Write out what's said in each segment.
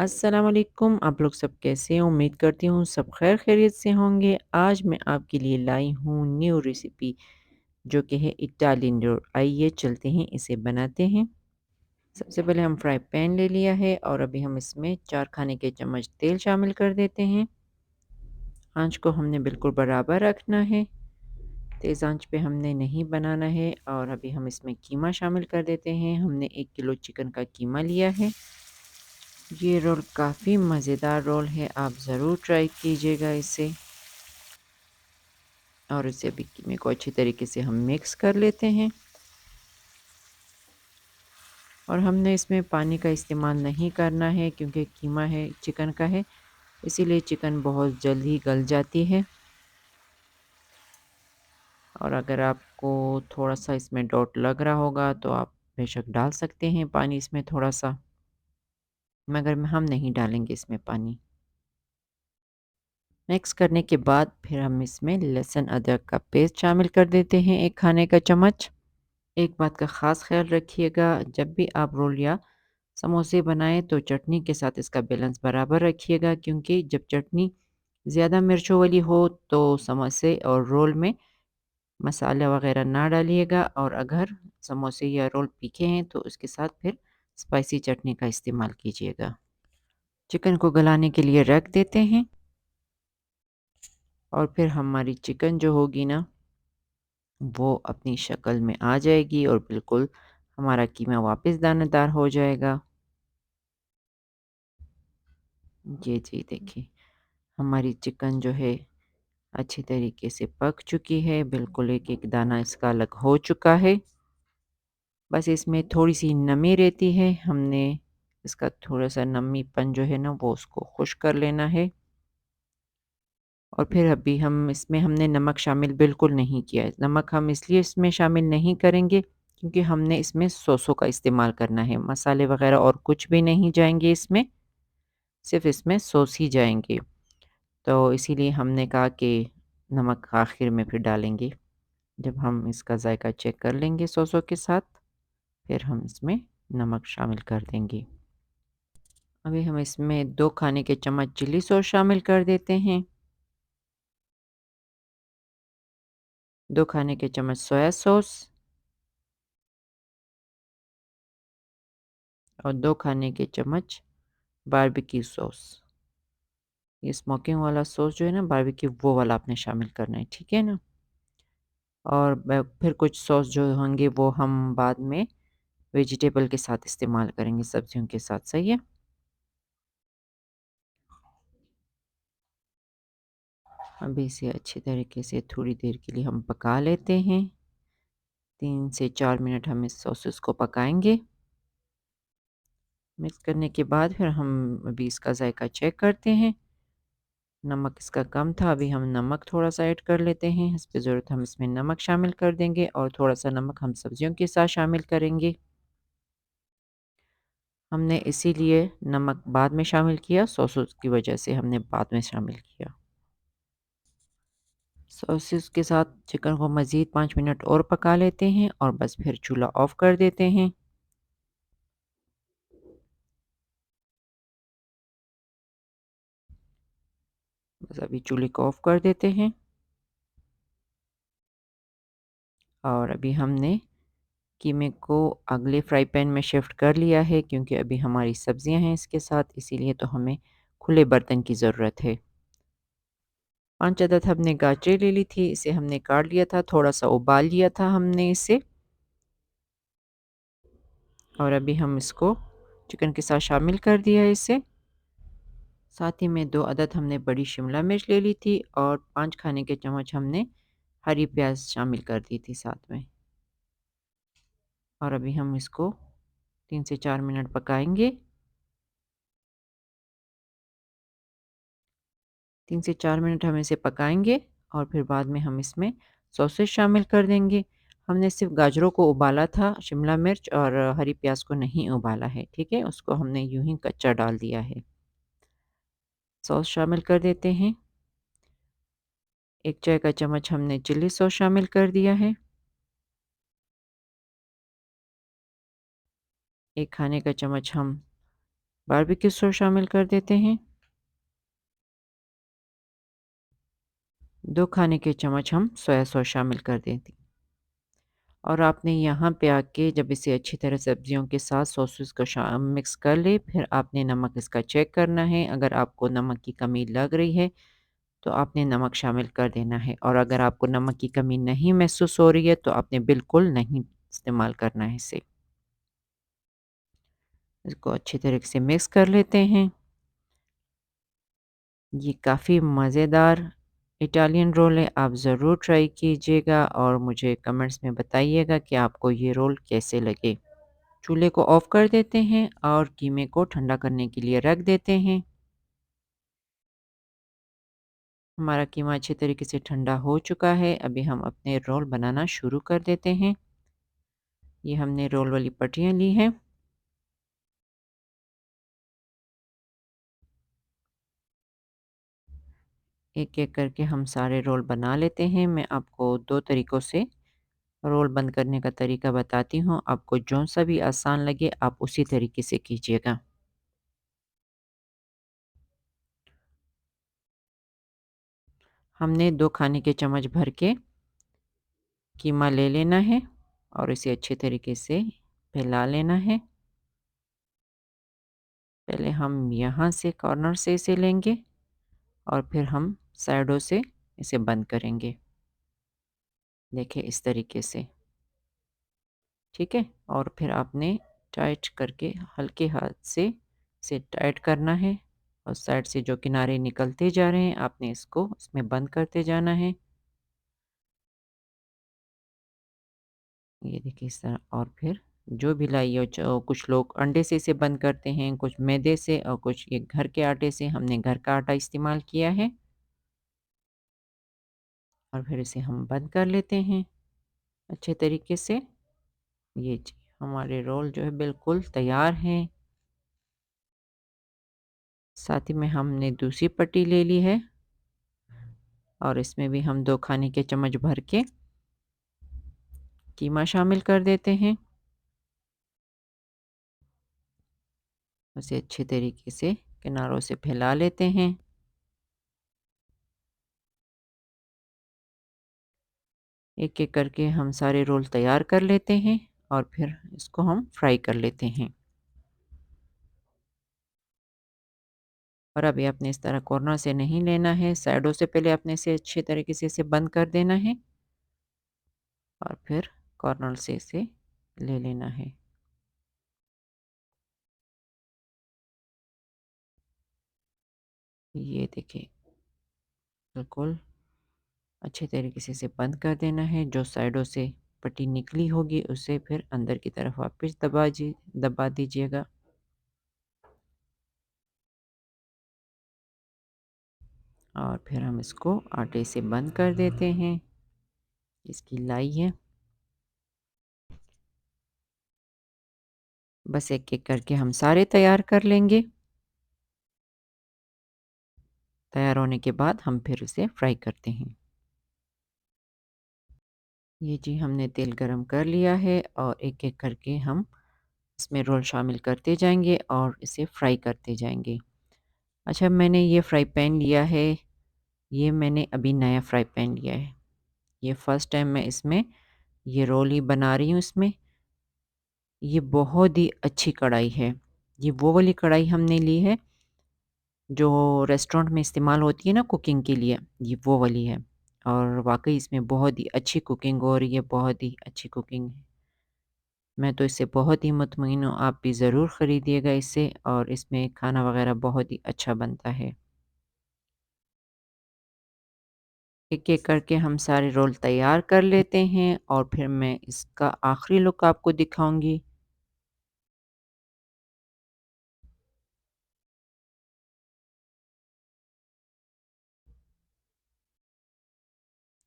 अस्सलाम वालेकुम। आप लोग सब कैसे हैं? उम्मीद करती हूँ सब खैर खैरियत से होंगे। आज मैं आपके लिए लाई हूँ न्यू रेसिपी जो कि है इटालियन डोर। आइए चलते हैं इसे बनाते हैं। सबसे पहले हम फ्राई पैन ले लिया है और अभी हम इसमें 4 खाने के चम्मच तेल शामिल कर देते हैं। आँच को हमने बिल्कुल बराबर रखना है, तेज़ आँच पे हमने नहीं बनाना है। और अभी हम इसमें कीमा शामिल कर देते हैं। हमने 1 किलो चिकन का कीमा लिया है। ये रोल काफ़ी मज़ेदार रोल है, आप ज़रूर ट्राई कीजिएगा इसे। और इसे अभी कीमे को अच्छी तरीके से हम मिक्स कर लेते हैं। और हमने इसमें पानी का इस्तेमाल नहीं करना है क्योंकि कीमा है चिकन का है, इसीलिए चिकन बहुत जल्द ही गल जाती है। और अगर आपको थोड़ा-सा इसमें डाउट लग रहा होगा तो आप बेशक डाल सकते हैं पानी इसमें थोड़ा-सा, मगर हम नहीं डालेंगे इसमें पानी। मिक्स करने के बाद फिर हम इसमें लहसुन अदरक का पेस्ट शामिल कर देते हैं 1 खाने का चम्मच। एक बात का ख़ास ख़्याल रखिएगा, जब भी आप रोल या समोसे बनाएँ तो चटनी के साथ इसका बैलेंस बराबर रखिएगा, क्योंकि जब चटनी ज़्यादा मिर्चों वाली हो तो समोसे और रोल में मसाला वग़ैरह ना डालिएगा। और अगर समोसे या रोल तीखे हैं तो उसके साथ फिर स्पाइसी चटनी का इस्तेमाल कीजिएगा। चिकन को गलाने के लिए रख देते हैं और फिर हमारी चिकन जो होगी ना, वो अपनी शक्ल में आ जाएगी और बिल्कुल हमारा कीमा वापस दानेदार हो जाएगा। जी, जी, देखिए हमारी चिकन जो है अच्छी तरीके से पक चुकी है, बिल्कुल एक-एक दाना इसका अलग हो चुका है। बस इसमें थोड़ी-सी नमी रहती है, हमने इसका थोड़ा-सा नमीपन जो है ना वो उसको खुश कर लेना है। और फिर अभी हम इसमें हमने नमक शामिल बिल्कुल नहीं किया है। नमक हम इसलिए इसमें शामिल नहीं करेंगे क्योंकि हमने इसमें सॉसों का इस्तेमाल करना है, मसाले वग़ैरह और कुछ भी नहीं जाएँगे इसमें, सिर्फ़ इसमें सॉस ही जाएँगे। तो इसीलिए हमने कहा कि नमक आखिर में फिर डालेंगे। जब हम इसका ज़ायका चेक कर लेंगे सॉसों के साथ, फिर हम इसमें नमक शामिल कर देंगे। अभी हम इसमें 2 खाने के चम्मच चिली सॉस शामिल कर देते हैं, 2 खाने के चम्मच सोया सॉस और 2 खाने के चम्मच बारबेक्यू सॉस। ये स्मोकिंग वाला सॉस जो है ना बारबेक्यू, वो वाला आपने शामिल करना है, ठीक है ना? और ब फिर कुछ सॉस जो होंगे वो हम बाद में वेजिटेबल के साथ इस्तेमाल करेंगे, सब्जियों के साथ, सही है? अभी इसे अच्छी तरीके से थोड़ी देर के लिए हम पका लेते हैं। 3 से 4 मिनट हम इस सॉसेस को पकाएँगे। मिक्स करने के बाद फिर हम अभी इसका ज़ायका चेक करते हैं। नमक इसका कम था, अभी हम नमक थोड़ा-सा ऐड कर लेते हैं। हस्ब ज़रूरत हम इसमें नमक शामिल कर देंगे और थोड़ा-सा नमक हम सब्जियों के साथ शामिल करेंगे। हमने इसीलिए नमक बाद में शामिल किया, सॉसेस की वजह से हमने बाद में शामिल किया। सॉसेस के साथ चिकन को मज़ीद 5 मिनट और पका लेते हैं और बस फिर चूल्हा ऑफ़ कर देते हैं। बस अभी चूल्हे को ऑफ़ कर देते हैं और अभी हमने कीमे को अगले फ्राई पैन में शिफ्ट कर लिया है, क्योंकि अभी हमारी सब्जियां हैं इसके साथ, इसीलिए तो हमें खुले बर्तन की ज़रूरत है। 5 अदद हमने गाजरें ले ली थी, इसे हमने काट लिया था, थोड़ा सा उबाल लिया था हमने इसे। और अभी हम इसको चिकन के साथ शामिल कर दिया है इसे। साथ ही में 2 अदद हमने बड़ी शिमला मिर्च ले ली थी और 5 खाने के चम्मच हमने हरी प्याज शामिल कर दी थी साथ में। और अभी हम इसको 3 से 4 मिनट पकाएंगे। 3 से 4 मिनट हम इसे पकाएँगे और फिर बाद में हम इसमें सॉसेस शामिल कर देंगे। हमने सिर्फ़ गाजरों को उबाला था, शिमला मिर्च और हरी प्याज़ को नहीं उबाला है, ठीक है? उसको हमने यूँ ही कच्चा डाल दिया है। सॉस शामिल कर देते हैं। 1 चाय का चम्मच हमने चिली सॉस शामिल कर दिया है। 1 खाने का चम्मच हम बारबेक्यू सॉस शामिल कर देते हैं। 2 खाने के चम्मच हम सोया सॉस शामिल कर देते हैं। और आपने यहाँ पे आके जब इसे अच्छी तरह सब्जियों के साथ सॉसेस को मिक्स कर ले, फिर आपने नमक इसका चेक करना है। अगर आपको नमक की कमी लग रही है तो आपने नमक शामिल कर देना है, और अगर आपको नमक की कमी नहीं महसूस हो रही है तो आपने बिल्कुल नहीं इस्तेमाल करना है इसे। इसको अच्छी तरीके से मिक्स कर लेते हैं। ये काफ़ी मज़ेदार इटालियन रोल है, आप ज़रूर ट्राई कीजिएगा और मुझे कमेंट्स में बताइएगा कि आपको ये रोल कैसे लगे। चूल्हे को ऑफ़ कर देते हैं और कीमे को ठंडा करने के लिए रख देते हैं। हमारा कीमा अच्छे तरीके से ठंडा हो चुका है। अभी हम अपने रोल बनाना शुरू कर देते हैं। ये हमने रोल वाली पट्टियाँ ली हैं। एक-एक करके हम सारे रोल बना लेते हैं। मैं आपको 2 तरीकों से रोल बंद करने का तरीका बताती हूँ। आपको जौन-सा भी आसान लगे आप उसी तरीके से कीजिएगा। हमने 2 खाने के चम्मच भर के कीमा ले लेना है और इसे अच्छे तरीके से फैला लेना है। पहले हम यहाँ से कॉर्नर से इसे लेंगे और फिर हम साइडों से इसे बंद करेंगे। देखिए इस तरीके से, ठीक है? और फिर आपने टाइट करके हल्के हाथ से इसे टाइट करना है और साइड से जो किनारे निकलते जा रहे हैं आपने इसको इसमें बंद करते जाना है। ये देखिए इस तरह। और फिर जो भी लाई हो, कुछ लोग अंडे से इसे बंद करते हैं, कुछ मैदे से और कुछ ये घर के आटे से। हमने घर का आटा इस्तेमाल किया है और फिर इसे हम बंद कर लेते हैं अच्छे तरीके से। ये जी हमारे रोल जो है बिल्कुल तैयार हैं। साथ ही में हमने दूसरी पट्टी ले ली है और इसमें भी हम 2 खाने के चम्मच भर के कीमा शामिल कर देते हैं। उसे अच्छे तरीके से किनारों से फैला लेते हैं। एक-एक करके हम सारे रोल तैयार कर लेते हैं और फिर इसको हम फ्राई कर लेते हैं। और अभी आपने इस तरह कॉर्नर से नहीं लेना है, साइडों से पहले आपने इसे अच्छे तरीके से इसे बंद कर देना है और फिर कॉर्नर से इसे ले लेना है। ये देखिए बिल्कुल अच्छे तरीके से इसे बंद कर देना है। जो साइडों से पट्टी निकली होगी उसे फिर अंदर की तरफ वापस दबा दीजिएगा। और फिर हम इसको आटे से बंद कर देते हैं। इसकी लाई है। बस एक-एक करके हम सारे तैयार कर लेंगे। तैयार होने के बाद हम फिर इसे फ्राई करते हैं। ये जी हमने तेल गरम कर लिया है और एक-एक करके हम इसमें रोल शामिल करते जाएँगे और इसे फ्राई करते जाएँगे। अच्छा, मैंने ये फ्राई पैन लिया है, ये मैंने अभी नया फ्राई पैन लिया है। ये फर्स्ट टाइम मैं इसमें ये रोल ही बना रही हूँ इसमें। ये बहुत ही अच्छी कढ़ाई है। ये वो वाली कढ़ाई हमने ली है जो रेस्टोरेंट में इस्तेमाल होती है ना कुकिंग के लिए, ये वो वाली है। और वाक़ई इसमें बहुत ही अच्छी कुकिंग हो रही है, बहुत ही अच्छी कुकिंग है। मैं तो इससे बहुत ही मुतमईन हूँ, आप भी ज़रूर ख़रीदिएगा इसे और इसमें खाना वग़ैरह बहुत ही अच्छा बनता है। एक-एक करके हम सारे रोल तैयार कर लेते हैं और फिर मैं इसका आखिरी लुक आपको दिखाऊँगी।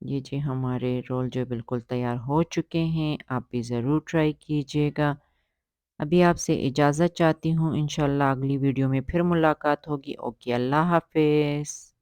ये जी हमारे रोल जो बिल्कुल तैयार हो चुके हैं, आप भी ज़रूर ट्राई कीजिएगा। अभी आपसे इजाज़त चाहती हूँ, इंशाअल्लाह अगली वीडियो में फिर मुलाकात होगी। ओके, अल्लाह हाफ़िज़।